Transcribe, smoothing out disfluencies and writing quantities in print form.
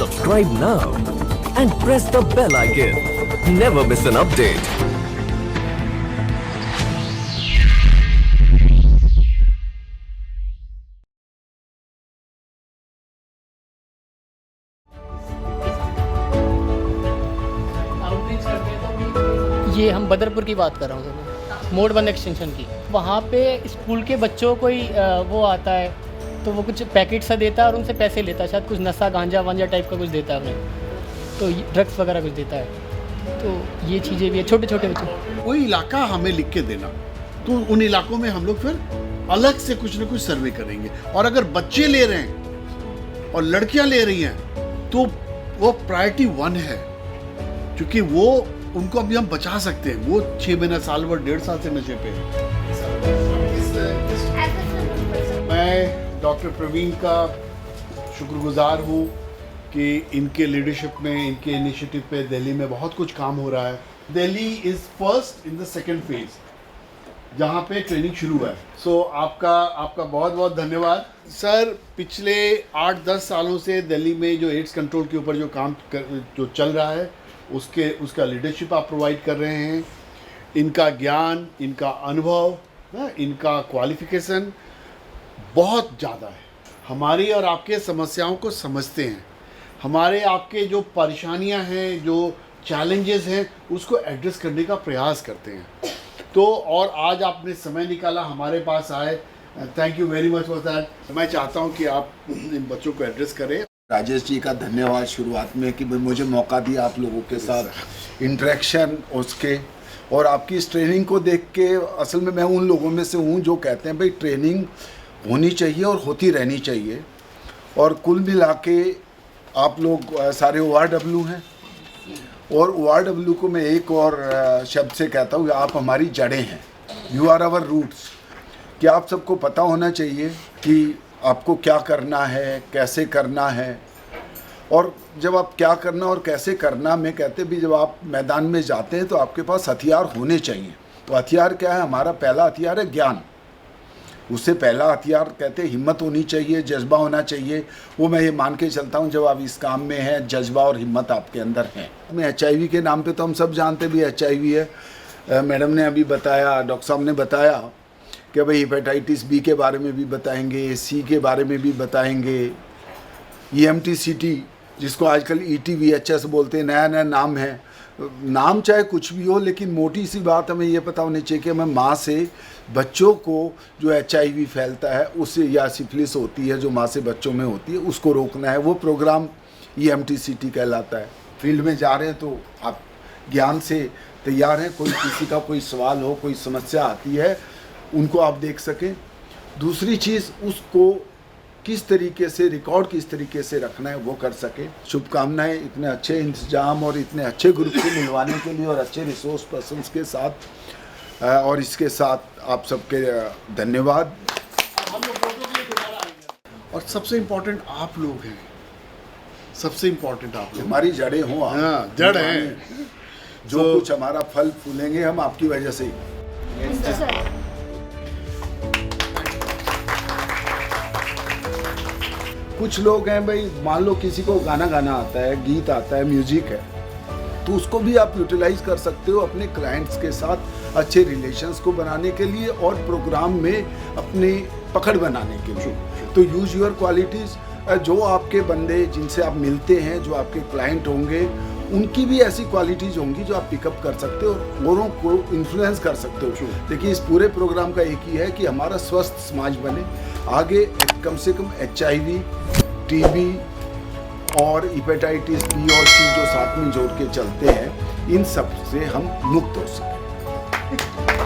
Subscribe now and press the bell icon. Never miss an update. ये हम बदरपुर की बात कर रहा हूँ सर, मोड़ 1 एक्सटेंशन की। वहाँ पे स्कूल के बच्चों को ही वो आता है तो वो कुछ पैकेट सा देता है और उनसे पैसे लेता है, शायद कुछ नशा गांजा वांजा टाइप का कुछ देता है उन्हें, तो ड्रग्स वगैरह कुछ देता है। तो ये चीज़ें भी है, छोटे छोटे बच्चे। कोई इलाका हमें लिख के देना, तो उन इलाकों में हम लोग फिर अलग से कुछ ना कुछ सर्वे करेंगे। और अगर बच्चे ले रहे हैं और लड़कियां ले रही हैं तो वो प्रायोरिटी 1 है, क्योंकि वो उनको अभी हम बचा सकते हैं। वो 6 महीना साल भर 1.5 साल से नशे पे है। मैं डॉक्टर प्रवीण का शुक्रगुजार हूँ कि इनके लीडरशिप में, इनके इनिशिएटिव पे दिल्ली में बहुत कुछ काम हो रहा है। Delhi is first in the second phase, जहाँ पे ट्रेनिंग शुरू है। सो आपका बहुत बहुत धन्यवाद सर। पिछले 8-10 सालों से दिल्ली में जो एड्स कंट्रोल के ऊपर जो चल रहा है उसका लीडरशिप आप प्रोवाइड कर रहे हैं। इनका ज्ञान, इनका अनुभव, इनका क्वालिफिकेशन बहुत ज़्यादा है। हमारी और आपके समस्याओं को समझते हैं, हमारे आपके जो परेशानियां हैं, जो चैलेंजेस हैं, उसको एड्रेस करने का प्रयास करते हैं। तो और आज आपने समय निकाला, हमारे पास आए, thank you very much for that. मैं चाहता हूं कि आप इन बच्चों को एड्रेस करें। राजेश जी का धन्यवाद शुरुआत में कि मुझे मौका दिया आप लोगों के साथ इंटरेक्शन उसके, और आपकी इस ट्रेनिंग को देख के असल में मैं उन लोगों में से हूँ जो कहते हैं भाई ट्रेनिंग होनी चाहिए और होती रहनी चाहिए। और कुल मिला के आप लोग सारे ORW हैं, और ORW को मैं एक और शब्द से कहता हूँ, आप हमारी जड़ें हैं, यू आर आवर रूट्स। कि आप सबको पता होना चाहिए कि आपको क्या करना है, कैसे करना है। और जब आप क्या करना और कैसे करना में कहते भी, जब आप मैदान में जाते हैं तो आपके पास हथियार होने चाहिए। तो हथियार क्या है? हमारा पहला हथियार है ज्ञान। उससे पहला हथियार कहते हैं हिम्मत होनी चाहिए, जज्बा होना चाहिए। वो मैं ये मान के चलता हूँ, जब आप इस काम में हैं, जज्बा और हिम्मत आपके अंदर है। मैं HIV के नाम पे तो हम सब जानते भी HIV है। मैडम ने अभी बताया, डॉक्टर साहब ने बताया कि भाई हेपेटाइटिस B के बारे में भी बताएंगे, C के बारे में भी बताएंगे, EMT-CT जिसको आजकल ET-VHS बोलते हैं, नया नया नाम है। नाम चाहे कुछ भी हो, लेकिन मोटी सी बात हमें ये पता होनी चाहिए कि हमें माँ से बच्चों को जो HIV फैलता है उससे, या सिफिलिस होती है जो माँ से बच्चों में होती है, उसको रोकना है। वो प्रोग्राम EMT-CT कहलाता है। फील्ड में जा रहे हैं तो आप ज्ञान से तैयार हैं, कोई किसी का कोई सवाल हो, कोई समस्या आती है, उनको आप देख सकें। दूसरी चीज़, उसको किस तरीके से रिकॉर्ड किस तरीके से रखना है वो कर सके। शुभकामनाएं इतने अच्छे इंतजाम और इतने अच्छे ग्रुप को मिलवाने के लिए और अच्छे रिसोर्स पर्सन्स के साथ। और इसके साथ आप सबके धन्यवाद। और सबसे इम्पोर्टेंट आप लोग हैं, सबसे इम्पोर्टेंट आप लोग। हमारी जड़ें हों, हाँ, जड़ हैं। जो कुछ हमारा फल फूलेंगे हम आपकी वजह से ही। कुछ लोग हैं भाई, मान लो किसी को गाना गाना आता है, गीत आता है, म्यूजिक है, तो उसको भी आप यूटिलाइज कर सकते हो अपने क्लाइंट्स के साथ अच्छे रिलेशंस को बनाने के लिए और प्रोग्राम में अपनी पकड़ बनाने के लिए। तो यूज योर क्वालिटीज़। जो आपके बंदे जिनसे आप मिलते हैं, जो आपके क्लाइंट होंगे, उनकी भी ऐसी क्वालिटीज़ होंगी जो आप पिकअप कर सकते हो और औरों को इन्फ्लुएंस कर सकते हो। देखिए, इस पूरे प्रोग्राम का एक ही है कि हमारा स्वस्थ समाज बने। आगे कम से कम HIV, TB और हेपेटाइटिस B और C जो साथ में जोड़ के चलते हैं, इन सब से हम मुक्त हो सकें।